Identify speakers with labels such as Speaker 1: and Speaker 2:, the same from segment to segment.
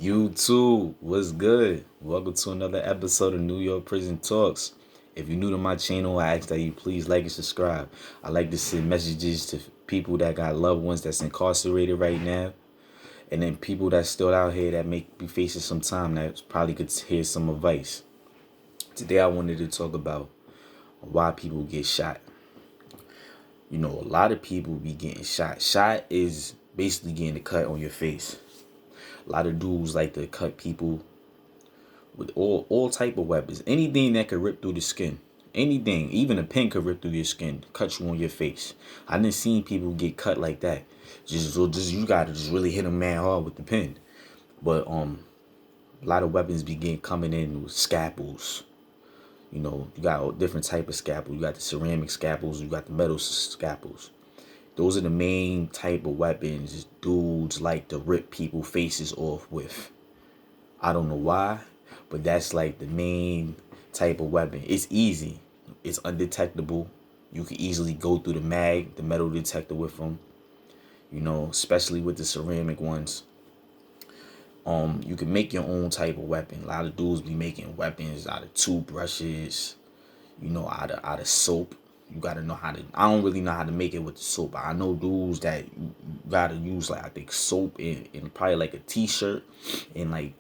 Speaker 1: YouTube, what's good? Welcome to another episode of New York Prison Talks. If you're new to my channel, I ask that you please like and subscribe. I like to send messages to people that got loved ones that's incarcerated right now, and then people that's still out here that may be facing some time that probably could hear some advice. Today, I wanted to talk about why people get shot. You know, a lot of people be getting shot. Shot is basically getting a cut on your face. A lot of dudes like to cut people with all type of weapons. Anything that could rip through the skin. Anything, even a pin could rip through your skin, cut you on your face. I didn't seen people get cut like that. Just you gotta just really hit them man hard with the pin. But a lot of weapons begin coming in with scalpels. You know, you got a different type of scalpel. You got the ceramic scalpels, you got the metal scalpels. Those are the main type of weapons dudes like to rip people faces off with. I don't know why, but that's like the main type of weapon. It's easy. It's undetectable. You can easily go through the metal detector with them. You know, especially with the ceramic ones. You can make your own type of weapon. A lot of dudes be making weapons out of toothbrushes, you know, out of soap. You gotta know how to. I don't really know how to make it with the soap. I know dudes that you gotta use like I think soap and probably like a t-shirt and like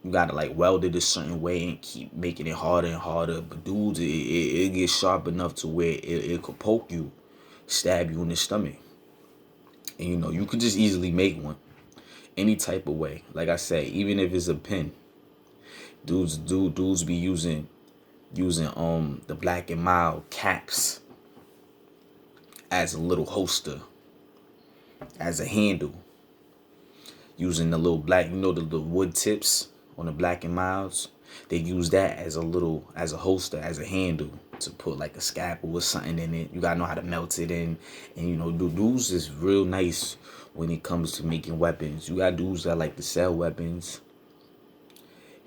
Speaker 1: you gotta like weld it a certain way and keep making it harder and harder. But dudes, it gets sharp enough to where it could poke you, stab you in the stomach. And you know, you could just easily make one any type of way. Like I say, even if it's a pen, dudes be using the black and mild caps as a little holster, as a handle, using the little black, the wood tips on the black and milds. They use that as a holster, as a handle to put like a scalpel or something in it. You gotta know how to melt it in, and you know, dudes is real nice when it comes to making weapons. You got dudes that like to sell weapons,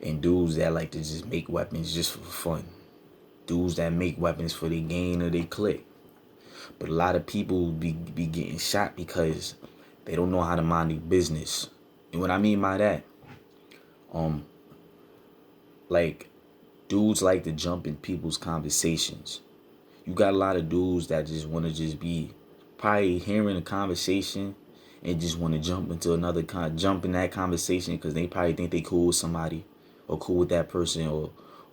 Speaker 1: and dudes that like to just make weapons just for fun. Dudes that make weapons for their gain or their click. But a lot of people be getting shot because they don't know how to mind their business. And what I mean by that, um, like dudes like to jump in people's conversations. You got a lot of dudes that just want to just be probably hearing a conversation and just want to jump in that conversation because they probably think they cool with somebody or cool with that person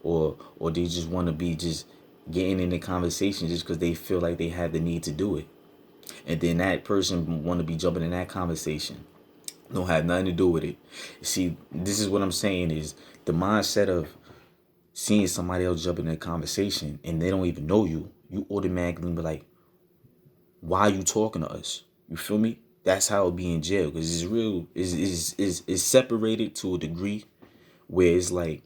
Speaker 1: or they just want to be just getting in the conversation just because they feel like they have the need to do it. And then that person want to be jumping in that conversation. Don't have nothing to do with it. See, this is what I'm saying is the mindset of seeing somebody else jump in a conversation and they don't even know you, you automatically be like, why are you talking to us? You feel me? That's how it be in jail because it's real. It's separated to a degree where it's like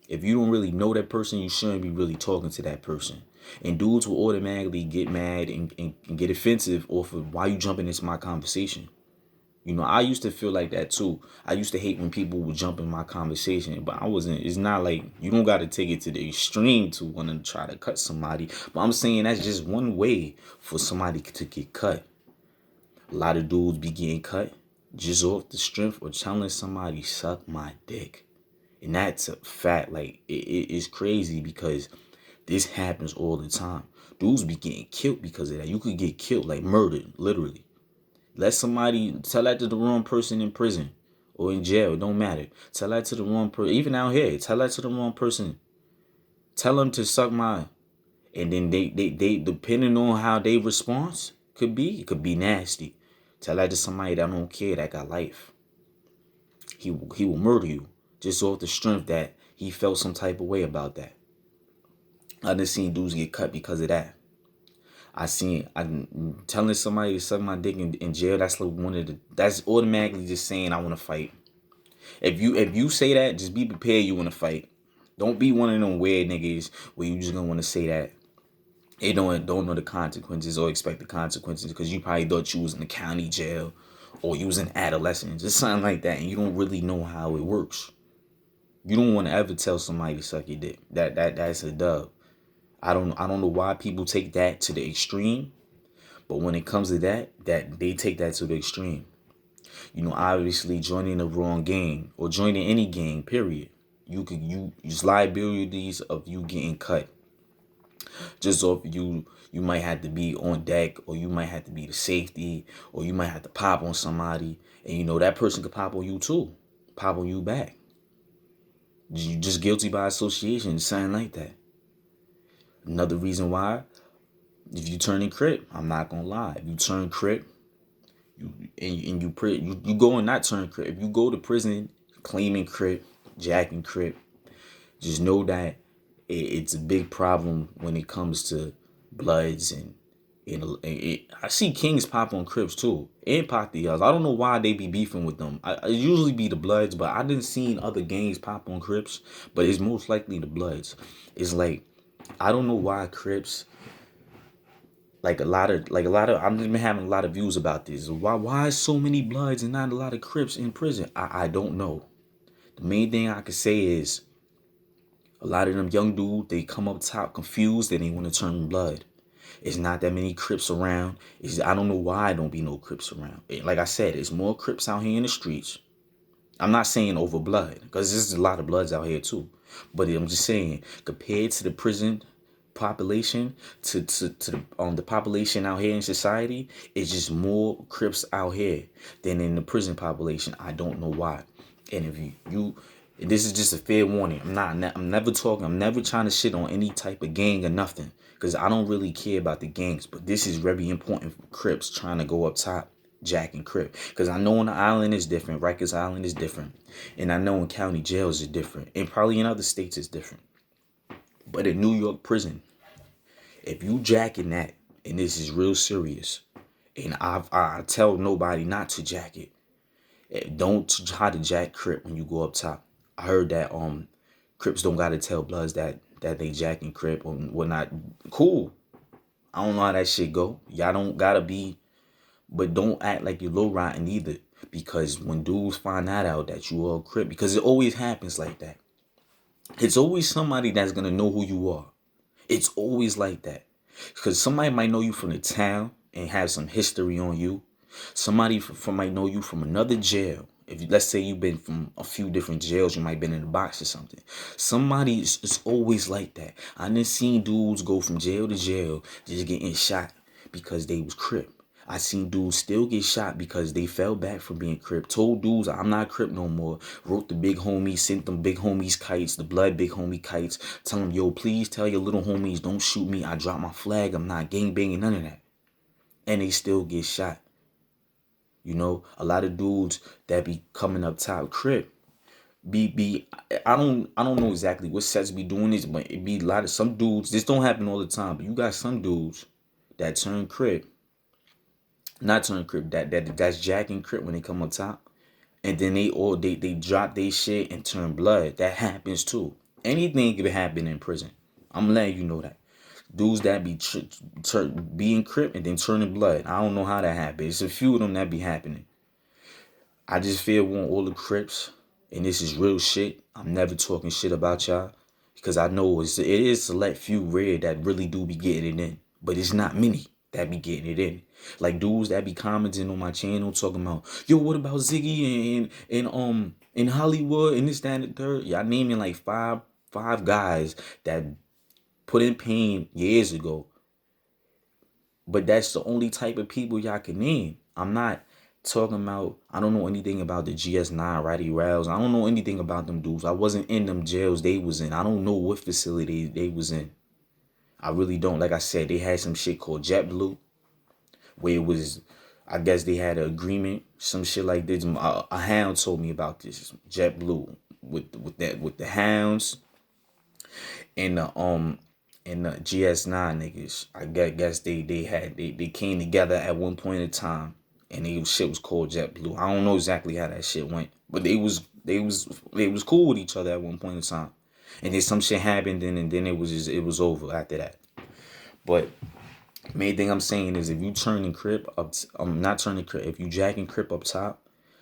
Speaker 1: if you don't really know that person, you shouldn't be really talking to that person. And dudes will automatically get mad and get offensive off of why you jumping into my conversation. You know, I used to feel like that too. I used to hate when people would jump in my conversation, but I wasn't. It's not like you don't got to take it to the extreme to want to try to cut somebody. But I'm saying that's just one way for somebody to get cut. A lot of dudes be getting cut just off the strength of telling somebody suck my dick. And that's a fact. Like it's crazy because this happens all the time. Dudes be getting killed because of that. You could get killed, like murdered, literally. Let somebody tell that to the wrong person in prison or in jail. It don't matter. Tell that to the wrong person. Even out here, tell that to the wrong person. Tell them to suck my. And then they depending on how they response it could be nasty. Tell that to somebody that don't care, that got life. He will murder you just off the strength that he felt some type of way about that. I done seen dudes get cut because of that. I'm telling somebody to suck my dick in jail. That's like that's automatically just saying I want to fight. If you say that, just be prepared you want to fight. Don't be one of them weird niggas where you just gonna want to say that. They don't know the consequences or expect the consequences because you probably thought you was in the county jail or you was in adolescence or something like that, and you don't really know how it works. You don't want to ever tell somebody to suck your dick. That's a dub. I don't know why people take that to the extreme, but when it comes to that they take that to the extreme. Obviously joining the wrong gang or joining any gang, period. You use liabilities of you getting cut. Just off you might have to be on deck, or you might have to be the safety, or you might have to pop on somebody, and that person could pop on you too. Pop on you back. You just guilty by association, something like that. Another reason why, if you turn in Crip, I'm not gonna lie. If you turn Crip, you go and not turn Crip. If you go to prison claiming Crip, jacking Crip, just know that it's a big problem when it comes to Bloods and I see Kings pop on Crips too, and pop the others. I don't know why they be beefing with them. I usually be the Bloods, but I didn't see other gangs pop on Crips. But it's most likely the Bloods. It's like, I don't know why Crips, like a lot of I've been having a lot of views about this. Why so many Bloods and not a lot of Crips in prison? I don't know. The main thing I could say is a lot of them young dudes, they come up top confused and they want to turn Blood. It's not that many Crips around. I don't know why don't be no Crips around. Like I said, there's more Crips out here in the streets. I'm not saying over Blood, because there's a lot of Bloods out here too. But I'm just saying, compared to the prison population, to the population out here in society, it's just more Crips out here than in the prison population. I don't know why. And if you this is just a fair warning. I'm never trying to shit on any type of gang or nothing, because I don't really care about the gangs. But this is very important for Crips trying to go up top, Jack and Crip. Because I know on the island is different. Rikers Island is different. And I know in county jails is different. And probably in other states is different. But in New York prison, if you jacking that, and this is real serious, and I tell nobody not to jack it. Don't try to jack Crip when you go up top. I heard that Crips don't gotta tell Bloods that they jacking Crip or whatnot. Cool. I don't know how that shit go. Y'all don't gotta be, but don't act like you're low riding either. Because when dudes find that out that you are a Crip, because it always happens like that. It's always somebody that's gonna know who you are. It's always like that. Because somebody might know you from the town and have some history on you. Somebody might know you from another jail. Let's say you've been from a few different jails, you might have been in a box or something. Somebody is always like that. I done seen dudes go from jail to jail just getting shot because they was Crip. I seen dudes still get shot because they fell back from being Crip. Told dudes, I'm not Crip no more. Wrote the big homies, sent them big homies kites, the blood big homie kites. Tell them, yo, please tell your little homies, don't shoot me. I dropped my flag. I'm not gang banging, none of that. And they still get shot. A lot of dudes that be coming up top Crip I don't know exactly what sets be doing this, but it be a lot of some dudes. This don't happen all the time, but you got some dudes that turn Crip. Not turn Crip, that's jacking Crip when they come up top. And then they drop their shit and turn Blood. That happens too. Anything can happen in prison. I'm letting you know that. Dudes that be being Crip and then turning Blood. I don't know how that happens. It's a few of them that be happening. I just feel want all the Crips, and this is real shit. I'm never talking shit about y'all, because I know it is select few rare that really do be getting it in. But it's not many that be getting it in. Like dudes that be commenting on my channel talking about, yo, what about Ziggy and in Hollywood and this, that, and the third. Y'all naming like five guys that put in pain years ago. But that's the only type of people y'all can name. I'm not talking about, I don't know anything about the GS9, Roddy Rouse. I don't know anything about them dudes. I wasn't in them jails they was in. I don't know what facility they was in. I really don't. Like I said, they had some shit called JetBlue, where it was, I guess they had an agreement, some shit like this. A hound told me about this. JetBlue with the hounds and the GS9 niggas. I guess they came together at one point in time, and shit was called JetBlue. I don't know exactly how that shit went, but they was cool with each other at one point in time, and then some shit happened, and then it was over after that. But main thing I'm saying is, if you turning Crip up, I'm not turning Crip. If you jacking Crip up top,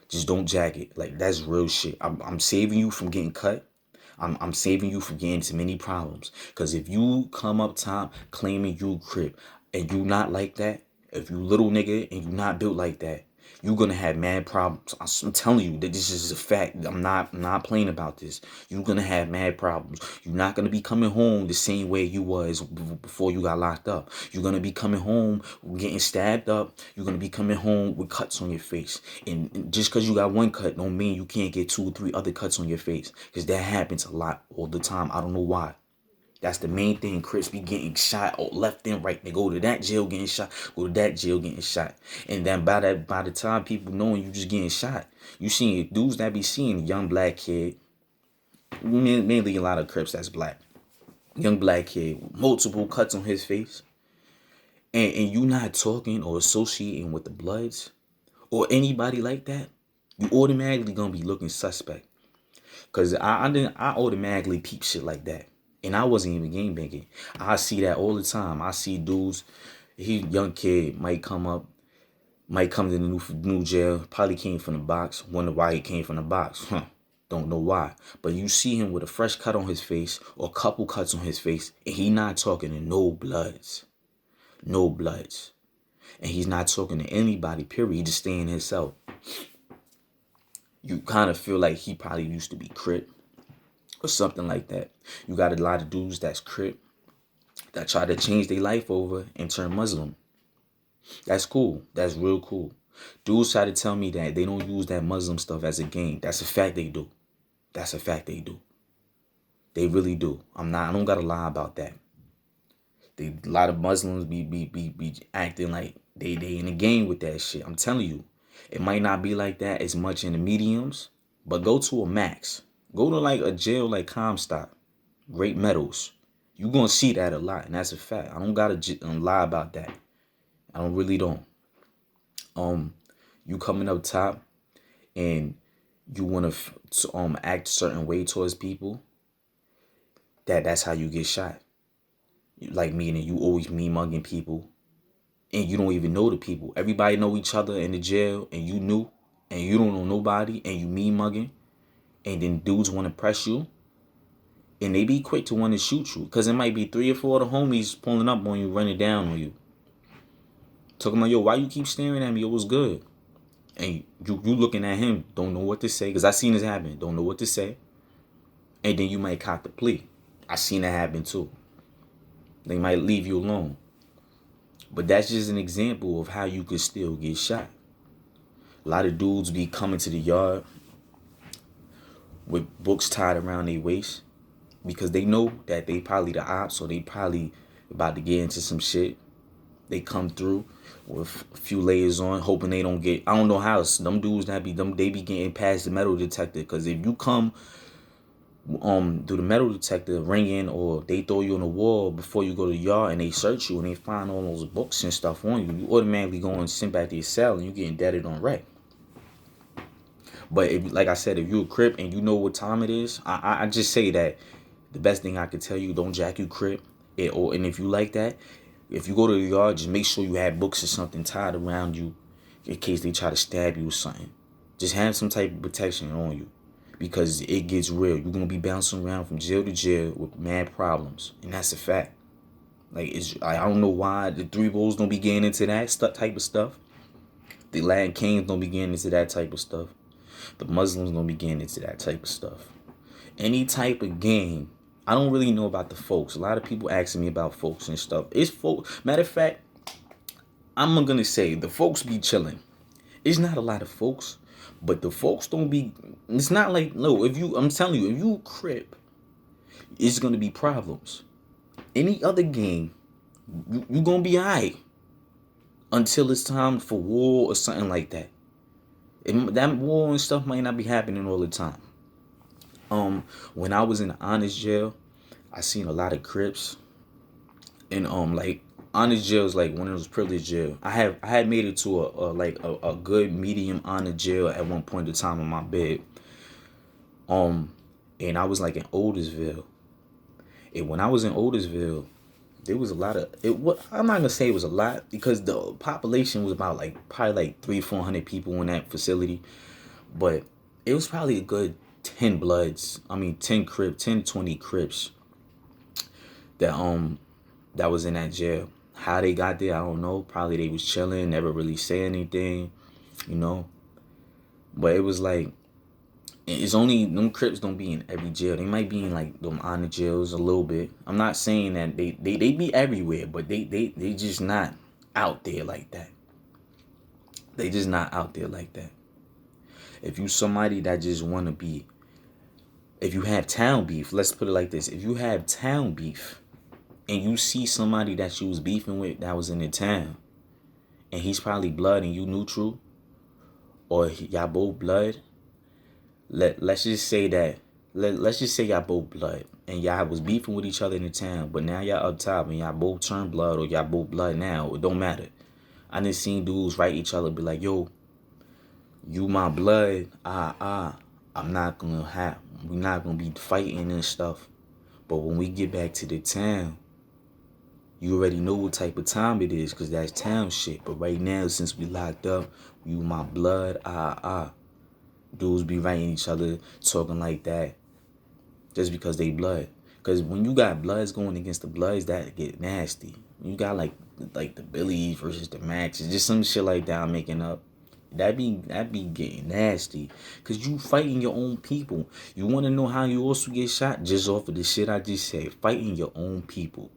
Speaker 1: just don't jack it. Like, that's real shit. I'm saving you from getting cut. I'm saving you from getting into many problems. Because if you come up top claiming you Crip and you not like that, if you little nigga and you not built like that, You're gonna have mad problems. I'm telling you that this is a fact. I'm not playing about this. You're gonna have mad problems. You're not gonna be coming home the same way you was before you got locked up. You're gonna be coming home getting stabbed up. You're gonna be coming home with cuts on your face. And just because you got one cut don't mean you can't get 2 or 3 other cuts on your face. Because that happens a lot all the time. I don't know why. That's the main thing. Crips be getting shot left and right. They go to that jail getting shot, go to that jail getting shot. And then by the time people knowing you just getting shot, you seeing dudes that be seeing a young black kid, mainly a lot of Crips that's black. Young black kid, multiple cuts on his face. And you not talking or associating with the Bloods or anybody like that, you automatically gonna be looking suspect. Cause I automatically peep shit like that. And I wasn't even gangbanging. I see that all the time. I see dudes, young kid might come to the new jail, probably came from the box, wonder why he came from the box. Don't know why. But you see him with a fresh cut on his face or a couple cuts on his face, and he not talking to no Bloods. No Bloods. And he's not talking to anybody, period. He just staying himself. You kind of feel like he probably used to be Crip or something like that. You got a lot of dudes that's Crip that try to change their life over and turn Muslim. That's cool. That's real cool. Dudes try to tell me that they don't use that Muslim stuff as a game. That's a fact they do. That's a fact they do. They really do. I don't gotta lie about that. A lot of Muslims be acting like they in the game with that shit. I'm telling you. It might not be like that as much in the mediums, but go to a max. Go to like a jail like Comstock, Great Meadows. You're going to see that a lot, and that's a fact. I don't got to lie about that. I really don't. You coming up top and you want to act a certain way towards people, that's how you get shot. Like meaning you always me mugging people and you don't even know the people. Everybody know each other in the jail and you knew and you don't know nobody and you me mugging and then dudes want to press you and they be quick to want to shoot you because it might be 3 or 4 of the homies pulling up on you, running down on you. Talking about, yo, why you keep staring at me? It was good. And you looking at him, don't know what to say because I seen this happen. Don't know what to say. And then you might cop the plea. I seen that happen too. They might leave you alone. But that's just an example of how you could still get shot. A lot of dudes be coming to the yard with books tied around their waist because they know that they probably the ops or they probably about to get into some shit. They come through with a few layers on, hoping they don't get. I don't know how them dudes they be getting past the metal detector. Because if you come do the metal detector ringing or they throw you on the wall before you go to the yard and they search you and they find all those books and stuff on you, you automatically go and send back to your cell and you getting deaded on rec. But if, like I said, if you a Crip and you know what time it is, I just say that the best thing I could tell you, don't jack you Crip. And if you like that, if you go to the yard, just make sure you have books or something tied around you in case they try to stab you or something. Just have some type of protection on you. Because it gets real. You're going to be bouncing around from jail to jail with mad problems. And that's a fact. Like, I don't know why the 3 Bulls don't be getting into that type of stuff. The Latin Kings don't be getting into that type of stuff. The Muslims don't be getting into that type of stuff. Any type of gang. I don't really know about the folks. A lot of people asking me about folks and stuff. It's folks. Matter of fact, I'm going to say the folks be chilling. It's not a lot of folks. But the folks don't be, it's not like, no, I'm telling you, if you Crip, it's going to be problems. Any other gang, you going to be all right until it's time for war or something like that. And that war and stuff might not be happening all the time. When I was in the honest jail, I seen a lot of Crips. And like honest jail is like one of those privileged jail. I had made it to a good medium honest jail at one point in time in my bed. And I was like in Otisville. And when I was in Otisville, there was a lot of I'm not gonna say it was a lot because the population was about probably 300-400 people in that facility, but it was probably a good 10 Bloods. I mean 10 to 20 Crips that was in that jail. How they got there, I don't know. Probably they was chilling, never really say anything. you know. But it was like, it's only, them Crips don't be in every jail. They might be in like them honor jails a little bit. I'm not saying that they be everywhere, but they just not out there like that. They just not out there like that. If you somebody that just want to be, if you have town beef, let's put it like this. If you have town beef and you see somebody that you was beefing with that was in the town, and he's probably blood and you neutral, or y'all both blood, let's just say that, let's just say y'all both blood and y'all was beefing with each other in the town, but now y'all up top and y'all both turn blood, or y'all both blood now, it don't matter. I done seen dudes write each other, be like, yo, you my blood, I'm not gonna have, we're not gonna be fighting and stuff, but when we get back to the town, you already know what type of time it is, because that's town shit. But right now, since we locked up, you my blood, dudes be writing each other, talking like that, just because they blood. Because when you got bloods going against the bloods, that get nasty. You got like the Billies versus the Maxes, just some shit like that I'm making up. That be getting nasty. Because you fighting your own people. You want to know how you also get shot? Just off of the shit I just said. Fighting your own people.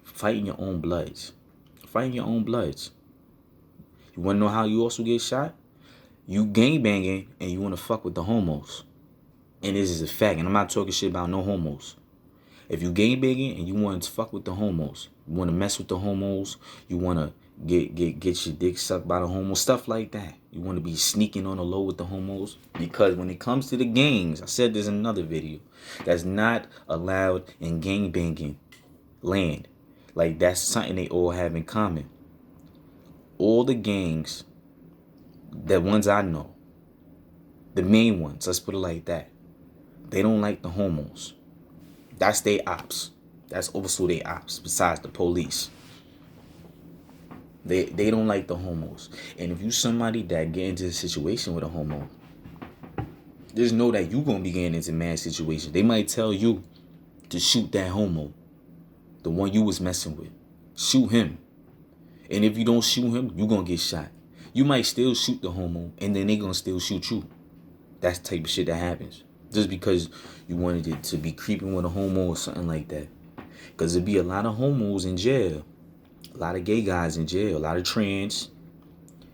Speaker 1: Fighting your own bloods. Fighting your own bloods. You want to know how you also get shot? You gangbanging and you want to fuck with the homos. And this is a fact. And I'm not talking shit about no homos. If you gangbanging and you want to fuck with the homos, you want to mess with the homos, you want to get your dick sucked by the homos, stuff like that. You want to be sneaking on the low with the homos. Because when it comes to the gangs, I said this in another video, that's not allowed in gangbanging land. Like, that's something they all have in common. All the gangs, the ones I know, the main ones, let's put it like that, they don't like the homos. That's their ops. That's also their ops, besides the police. They don't like the homos. And if you somebody that get into a situation with a homo, just know that you gonna be getting into mad situations. They might tell you to shoot that homo, the one you was messing with. Shoot him. And if you don't shoot him, you gonna get shot. You might still shoot the homo, and then they gonna still shoot you. That's the type of shit that happens. Just because you wanted it to be creeping with a homo or something like that. Because there'd be a lot of homos in jail. A lot of gay guys in jail. A lot of trans.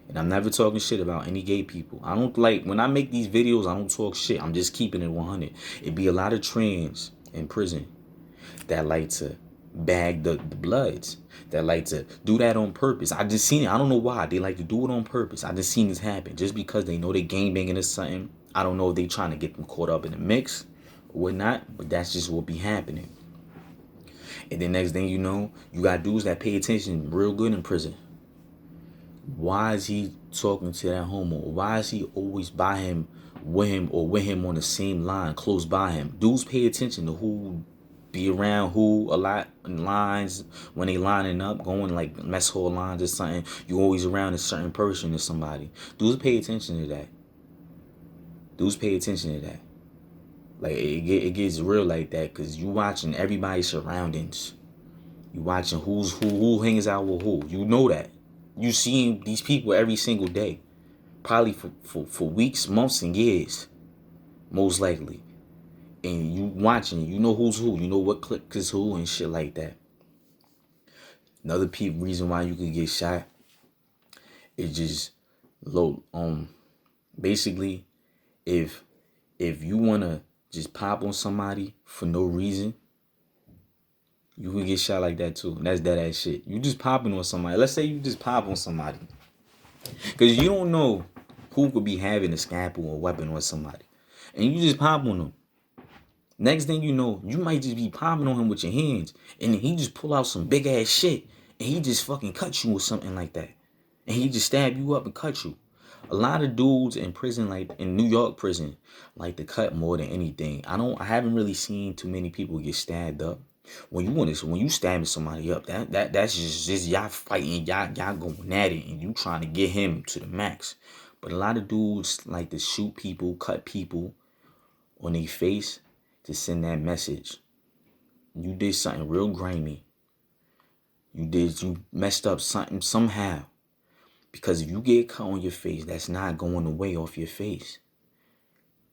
Speaker 1: And I'm never talking shit about any gay people. I don't like, when I make these videos, I don't talk shit. I'm just keeping it 100. It'd be a lot of trans in prison that like to bag the bloods, that like to do that on purpose. I just seen it. I don't know why. They like to do it on purpose. I just seen this happen. Just because they know they gangbanging or something. I don't know if they trying to get them caught up in the mix or whatnot, but that's just what be happening. And then next thing you know, you got dudes that pay attention real good in prison. Why is he talking to that homo? Why is he always by him, with him, or with him on the same line, close by him? Dudes pay attention to who be around who a lot in lines when they lining up, going like mess hall lines or something. You always around a certain person or somebody. Dudes pay attention to that. Dudes pay attention to that. Like, it gets real like that, because you watching everybody's surroundings. You watching who hangs out with who. You know that. You seeing these people every single day. Probably for weeks, months, and years. Most likely. And you watching, you know who's who. You know what clique is who and shit like that. Another reason why you could get shot is just low. Basically, if you wanna just pop on somebody for no reason, you can get shot like that too. And that's that ass shit. You just popping on somebody. Let's say you just pop on somebody, because you don't know who could be having a scalpel or weapon on somebody, and you just pop on them. Next thing you know, you might just be popping on him with your hands, and then he just pull out some big ass shit, and he just fucking cut you or something like that, and he just stab you up and cut you. A lot of dudes in prison, like in New York prison, like to cut more than anything. I haven't really seen too many people get stabbed up. When you stabbing somebody up, that's just y'all fighting, y'all going at it, and you trying to get him to the max. But a lot of dudes like to shoot people, cut people on their face to send that message. You did something real grimy. You messed up something somehow. Because if you get cut on your face, that's not going away off your face.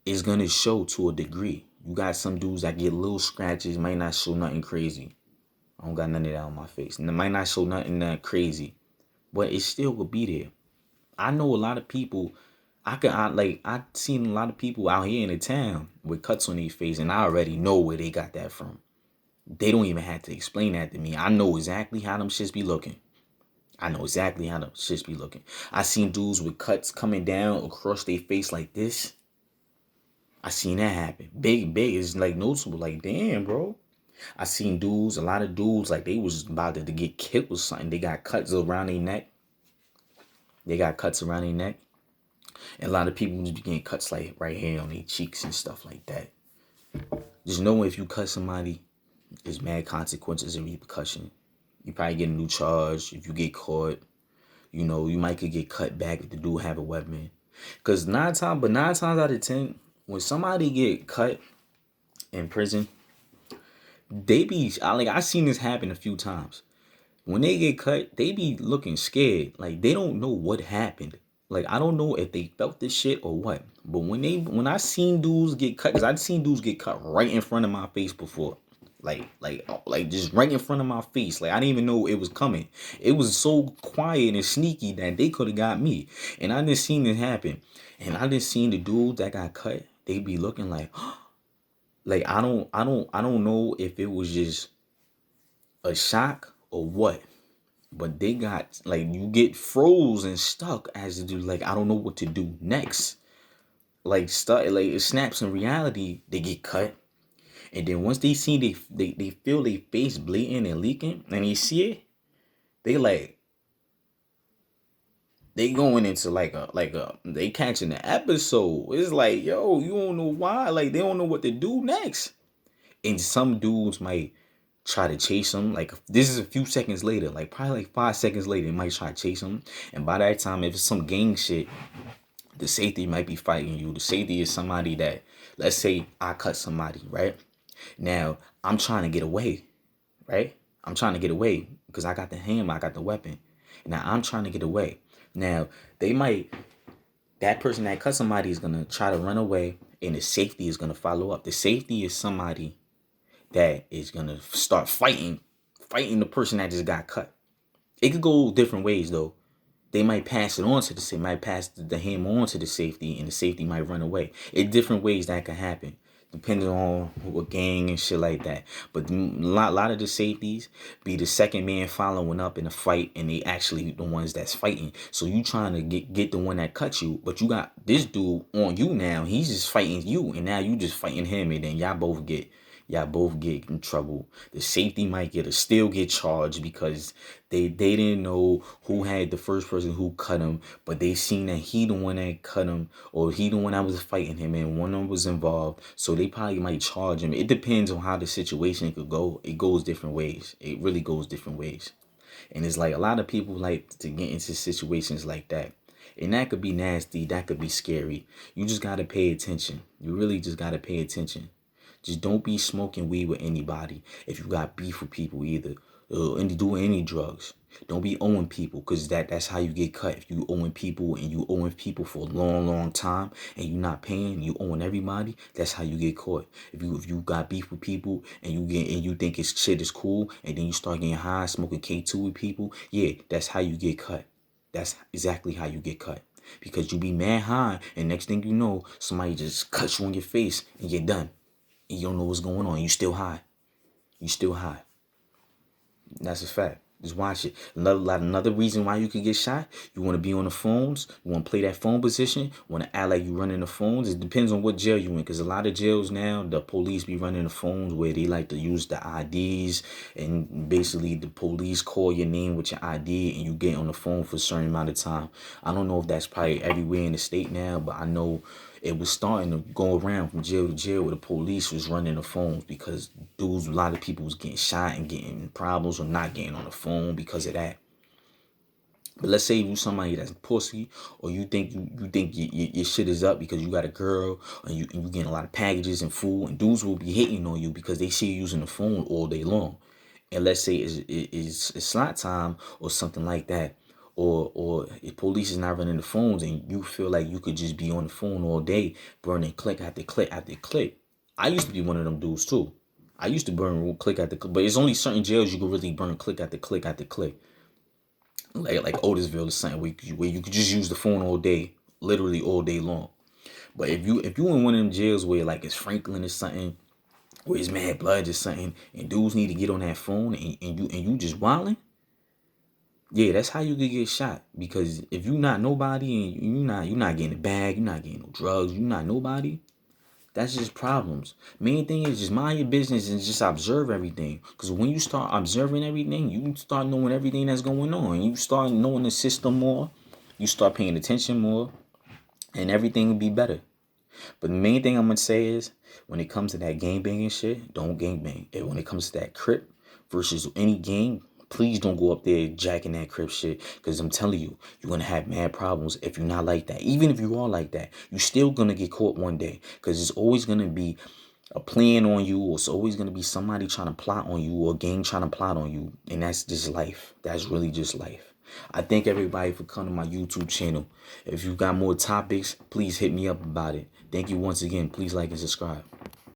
Speaker 1: It's gonna show to a degree. You got some dudes that get little scratches, might not show nothing crazy. I don't got none of that on my face. And it might not show nothing that crazy, but it still will be there. I know a lot of people. I seen a lot of people out here in the town with cuts on their face, and I already know where they got that from. They don't even have to explain that to me. I know exactly how them shits be looking. I know exactly how them shits be looking. I seen dudes with cuts coming down across their face like this. I seen that happen. Big is like noticeable. Like, damn, bro. I seen dudes, a lot of dudes, like they was about to get killed with something. They got cuts around their neck. And a lot of people just be getting cuts like right here on their cheeks and stuff like that. Just know if you cut somebody, there's mad consequences and repercussion. You probably get a new charge if you get caught. You know, you might could get cut back if the dude have a weapon. Cause nine times out of 10, when somebody get cut in prison, I seen this happen a few times. When they get cut, they be looking scared. Like they don't know what happened. Like I don't know if they felt this shit or what. But when I seen dudes get cut, cause I've seen dudes get cut right in front of my face before. Like just right in front of my face. Like I didn't even know it was coming. It was so quiet and sneaky that they could have got me. And I didn't seen it happen. And I didn't seen the dudes that got cut. They be looking like, like I don't know if it was just a shock or what. But they got like you get froze and stuck as to do like I don't know what to do next. Like it snaps in reality, they get cut. And then once they see they feel their face bleeding and leaking and they see it, they like they going into they catching the episode. It's like, yo, you don't know why. Like they don't know what to do next. And some dudes might try to chase him. Like this is a few seconds later, like probably like 5 seconds later, they might try to chase him. And by that time, if it's some gang shit, the safety might be fighting you. The safety is somebody that, let's say I cut somebody, right? Now I'm trying to get away, right? I'm trying to get away because I got the hammer, I got the weapon. Now I'm trying to get away. Now that person that cut somebody is gonna try to run away, and the safety is gonna follow up. The safety is somebody that is gonna start fighting the person that just got cut. It could go different ways though. They might pass it on to might pass the hammer on to the safety, and the safety might run away. It's different ways that can happen, depending on what gang and shit like that. But a lot of the safeties be the second man following up in a fight, and they actually the ones that's fighting. So you trying to get the one that cut you, but you got this dude on you now. He's just fighting you, and now you just fighting him, and then y'all both get in trouble. The safety might still get charged because they didn't know who had the first person who cut him, but they seen that he the one that cut him, or he the one that was fighting him, and one of them was involved. So they probably might charge him. It depends on how the situation could go. It goes different ways. It really goes different ways. And it's like a lot of people like to get into situations like that. And that could be nasty. That could be scary. You just got to pay attention. You really just got to pay attention. Just don't be smoking weed with anybody if you got beef with people either. Doing any drugs. Don't be owing people, because that's how you get cut. If you owing people and you owing people for a long, long time and you not paying, you owing everybody, that's how you get caught. If you got beef with people and you think it's shit is cool, and then you start getting high, smoking K2 with people, yeah, that's how you get cut. That's exactly how you get cut. Because you be mad high, and next thing you know, somebody just cuts you on your face and you're done. And you don't know what's going on. You still high. That's a fact. Just watch it. Another reason why you could get shot. You want to be on the phones. You want to play that phone position. You want to act like you running the phones. It depends on what jail you in. Because a lot of jails now, the police be running the phones where they like to use the IDs. And basically the police call your name with your ID and you get on the phone for a certain amount of time. I don't know if that's probably everywhere in the state now, but I know it was starting to go around from jail to jail where the police was running the phones because a lot of people was getting shot and getting problems or not getting on the phone because of that. But let's say you somebody that's pussy, or you think your shit is up because you got a girl and you getting a lot of packages and food, and dudes will be hating on you because they see you using the phone all day long. And let's say it's slot time or something like that, or if police is not running the phones and you feel like you could just be on the phone all day, burning click after click after click. I used to be one of them dudes too. I used to burn click after click, but it's only certain jails you can really burn click after click after click. Like Otisville or something where you could just use the phone all day, literally all day long. But if you in one of them jails where like it's Franklin or something, where it's Mad Blood or something, and dudes need to get on that phone and you just wilding, yeah, that's how you could get shot. Because if you not nobody and you not getting a bag, you not getting no drugs, you not nobody, that's just problems. Main thing is just mind your business and just observe everything. Because when you start observing everything, you start knowing everything that's going on. You start knowing the system more. You start paying attention more. And everything will be better. But the main thing I'm going to say is, when it comes to that gangbanging shit, don't gangbang. And when it comes to that Crip versus any gang, please don't go up there jacking that Crip shit. Because I'm telling you, you're going to have mad problems if you're not like that. Even if you are like that, you're still going to get caught one day. Because it's always going to be a plan on you, or it's always going to be somebody trying to plot on you, or a gang trying to plot on you. And that's just life. That's really just life. I thank everybody for coming to my YouTube channel. If you got more topics, please hit me up about it. Thank you once again. Please like and subscribe.